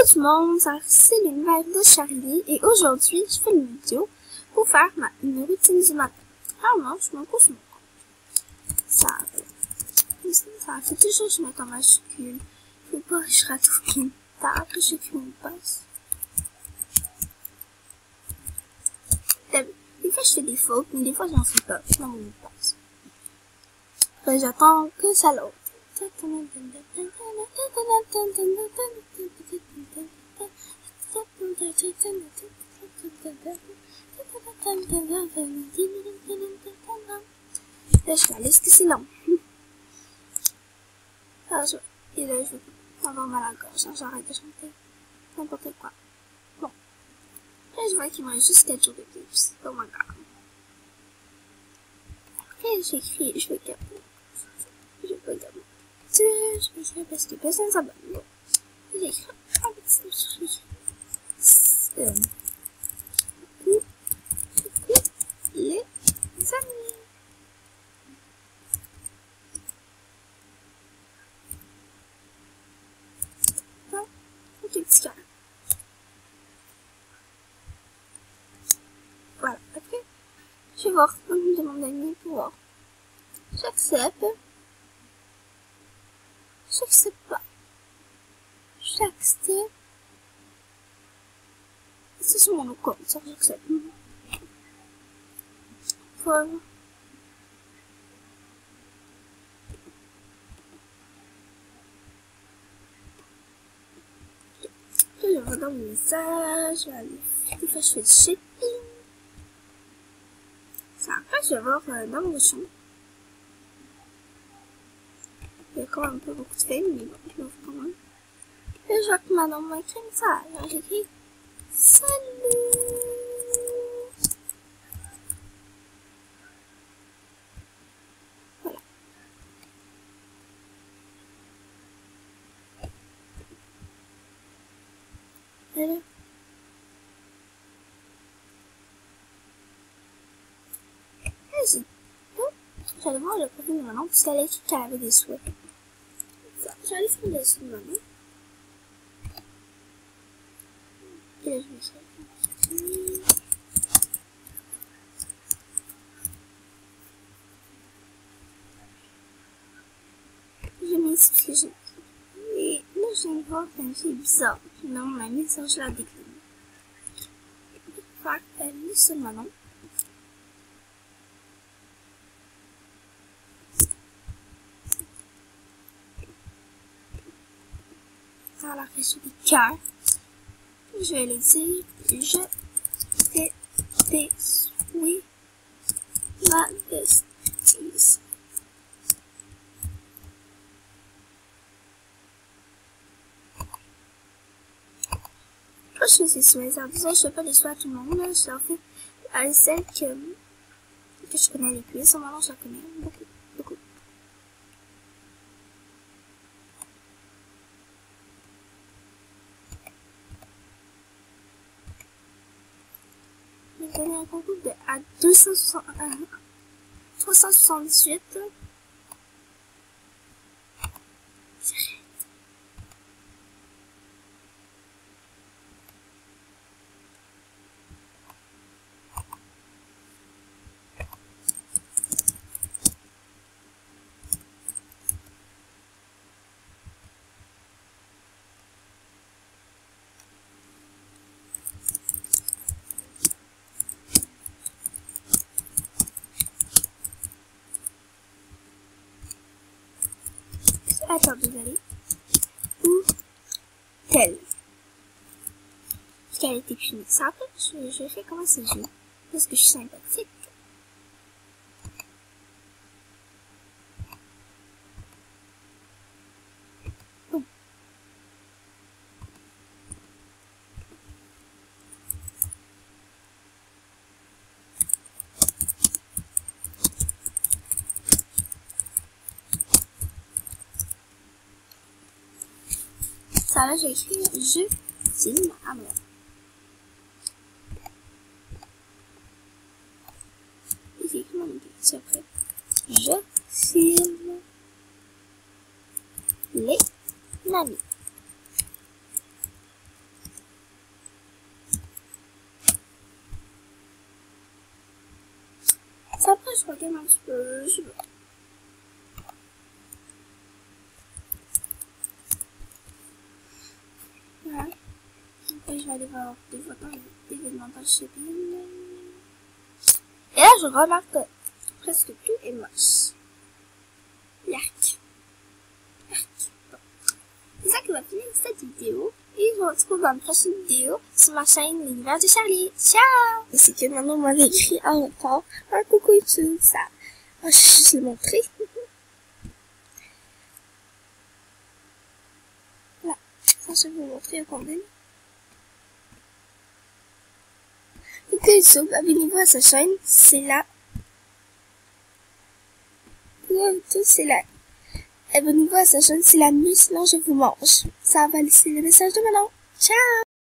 tout le monde, c'est l'univers de Charlie et aujourd'hui je fais une vidéo pour faire une routine du matin. Alors non, je me couche mon compte. Ça fait toujours que je mets en majuscule. Faut pas que je rate aucune table, j'écris une passe. Des fois je fais des fautes, mais des fois j'en fais pas, je m'en mets une passe. Après j'attends que ça l'autre. Là, je réalise que c'est long. Et là, je vais avoir mal à la gorge, hein, j'arrête de chanter. N'importe quoi. Bon. Là, je vois qu'il me reste juste 4 jours de plus. C'est pas moins grave. Après, j'écris, je vais garder. Je vais pas garder. Je vais écrire parce que personne s'abonne. Bon. J'écris un petit truc. Les amis. Bon, ok, petit cœur. Voilà, après, je vais voir une de mon ami pour voir. J'accepte. J'accepte pas. J'accepte. C'est sur mon compte, ça j'accepte. Voilà. Je regarde mes messages, je vais aller. Des fois je fais du shopping. Ça, après je vais voir dans mon chambre. Il y a quand même pas beaucoup de films, mais bon, je l'ouvre quand même. Et je vois que Manon m'a écrit un message. Alors j'écris salut. Voilà. Voilà. J'allais voir le profil de Manon parce qu'elle a écrit qu'elle avait des souhaits. J'allais faire des souhaits de Manon. Et là, je me suis j'ai mis ce que j'ai. Et là, je viens de voir qu'une fille bizarre. Non, mon ami, ça, je la décline. Faire elle lit sur Manon. Alors que j'ai des cœurs. Je vais lui dire, je fais des souhaits, ma bestie. Quand je fais ces souhaits, en disant, je fais pas des souhaits à tout le monde, là, je leur fais à celle que je connais les plus. Son moment, je la connais beaucoup, beaucoup. J'ai donné un concours à 378. Attends, désolé. Ou telle. Parce qu'elle a été punie. Ça, après, je fais comment c'est jeu. Parce que je suis sympathique. Bon. Ça, là, j'ai écrit je filme à moi. J'ai écrit mon petit après. Je filme les mamies. après, je regarde un petit peu, je veux. Voilà. Après, je vais aller voir des photos d'événements dans Chibine. Et là, je remarque que presque tout est moche. Yark. Yark. Bon. C'est ça qui va finir cette vidéo. Et je vous retrouve dans une prochaine vidéo sur ma chaîne L'Univers de Charlie. Ciao! Et c'est que maintenant, on m'avait écrit en retard un coucou YouTube, ça. Oh, je l'ai montré. Voilà. Ça, je vais vous montrer au complet. Coucou YouTube, abonnez-vous à sa chaîne, c'est là. Coucou YouTube, c'est là. Abonnez-vous à sa chaîne, c'est la nuit, sinon je vous mange. Ça va laisser le message de maintenant. Ciao!